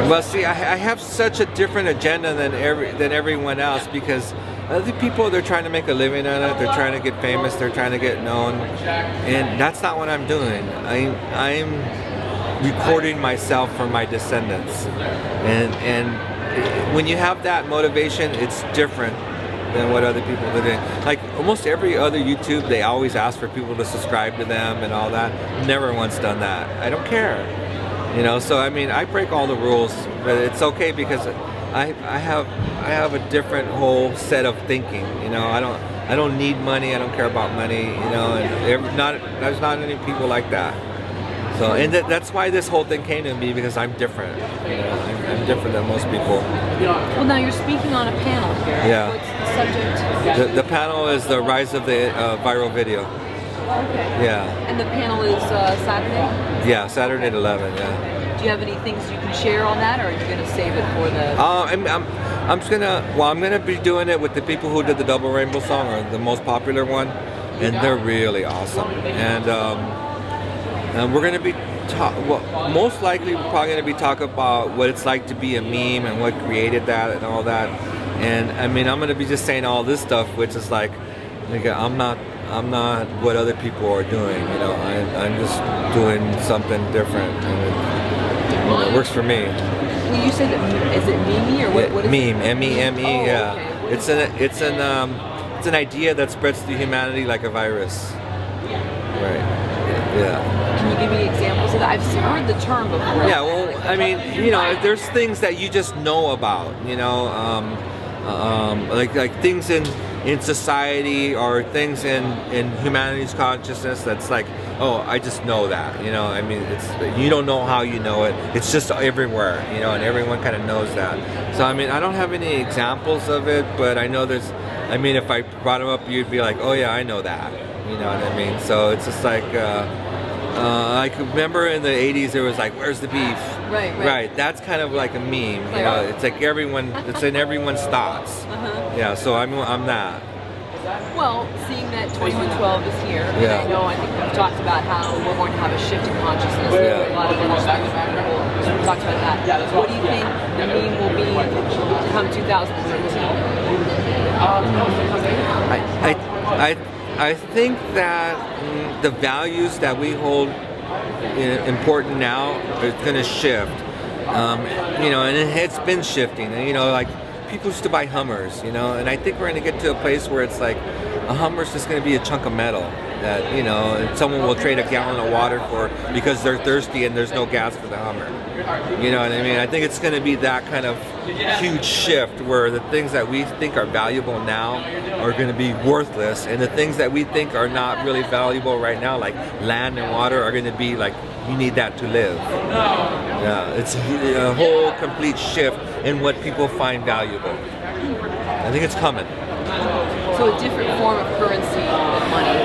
Well, see, I have such a different agenda than everyone else, because other people, they're trying to make a living on it. They're trying to get famous. They're trying to get known, and that's not what I'm doing. I'm recording myself for my descendants, and when you have that motivation, it's different than what other people are doing. Like almost every other YouTube, they always ask for people to subscribe to them and all that. Never once done that. I don't care. You know, so I mean, I break all the rules, but it's okay because I have a different whole set of thinking. You know, I don't need money. I don't care about money. You know, and there's not any people like that. So, and that's why this whole thing came to me, because I'm different. You know, I'm different than most people. Well, now you're speaking on a panel here. Yeah. What's the subject? The panel is the rise of the viral video. Okay. Yeah. And the panel is Saturday? Yeah, Saturday at 11. Yeah. Do you have any things you can share on that, or are you going to save it for the? I'm just gonna. Well, I'm gonna be doing it with the people who did the Double Rainbow song, or the most popular one, and they're really awesome. And we're gonna be most likely we're probably gonna be talking about what it's like to be a meme and what created that and all that. And I mean, I'm gonna be just saying all this stuff, which is like I'm not what other people are doing. You know, I'm just doing something different, and it works for me. Well, you said, is it meme or what is meme? it? M-E-M-E. Oh, Yeah. okay. It's an idea that spreads through humanity like a virus. Right. Yeah. Can you give me examples of that? I've heard the term before. Yeah, well, I mean, you know, there's things that you just know about, you know, like things in society or things in humanity's consciousness that's like, oh, I just know that, you know. I mean, you don't know how you know it. It's just everywhere, you know, and everyone kind of knows that. So I mean, I don't have any examples of it, but I know there's. I mean, if I brought them up, you'd be like, oh yeah, I know that. You know what I mean? So it's just like, I could remember in the 80s there was like, where's the beef? Right. That's kind of like a meme. You know, it's like it's in everyone's thoughts. Yeah. So I'm that. Well, seeing that 2112 is here, and I think we've talked about how we're going to have a shift in consciousness. A lot of industry people talked about that. What do you think the meme will be come 2013? I think that the values that we hold important now is going to shift. You know, and it's been shifting. And, you know, like people used to buy Hummers, you know, and I think we're going to get to a place where it's like a Hummer's just going to be a chunk of metal that, you know, someone will trade a gallon of water for because they're thirsty and there's no gas for the Hummer. You know what I mean? I think it's going to be that kind of huge shift where the things that we think are valuable now are going to be worthless, and the things that we think are not really valuable right now, like land and water, are going to be like, you need that to live. Yeah, it's a whole complete shift in what people find valuable. I think it's coming. So a different form of currency than money.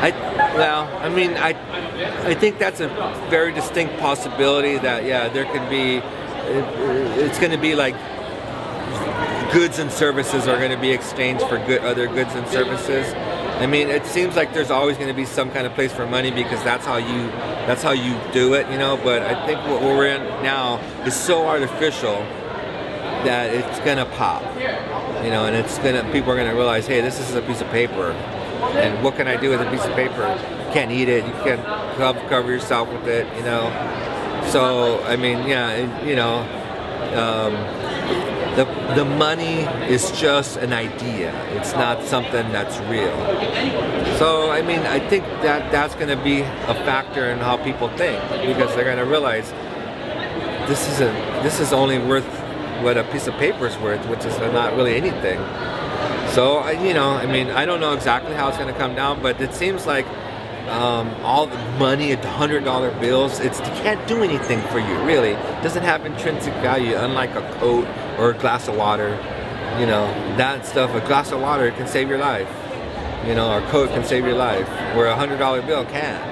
I think that's a very distinct possibility that, yeah, there could be, it's going to be like goods and services are going to be exchanged for other goods and services. I mean, it seems like there's always going to be some kind of place for money because that's how you do it, you know. But I think what we're in now is so artificial that it's going to pop, you know, and people are going to realize, hey, this is a piece of paper, and what can I do with a piece of paper? You can't eat it, you can't cover yourself with it, you know. So I mean, yeah, you know. The money is just an idea. It's not something that's real. So I mean, I think that's going to be a factor in how people think, because they're going to realize this is only worth what a piece of paper is worth, which is not really anything. So you know, I mean, I don't know exactly how it's going to come down, but it seems like all the money at the $100 bills, it can't do anything for you, really. It doesn't have intrinsic value, unlike a coat or a glass of water. You know, that stuff, a glass of water can save your life. You know, or a coat can save your life, where a $100 bill can't.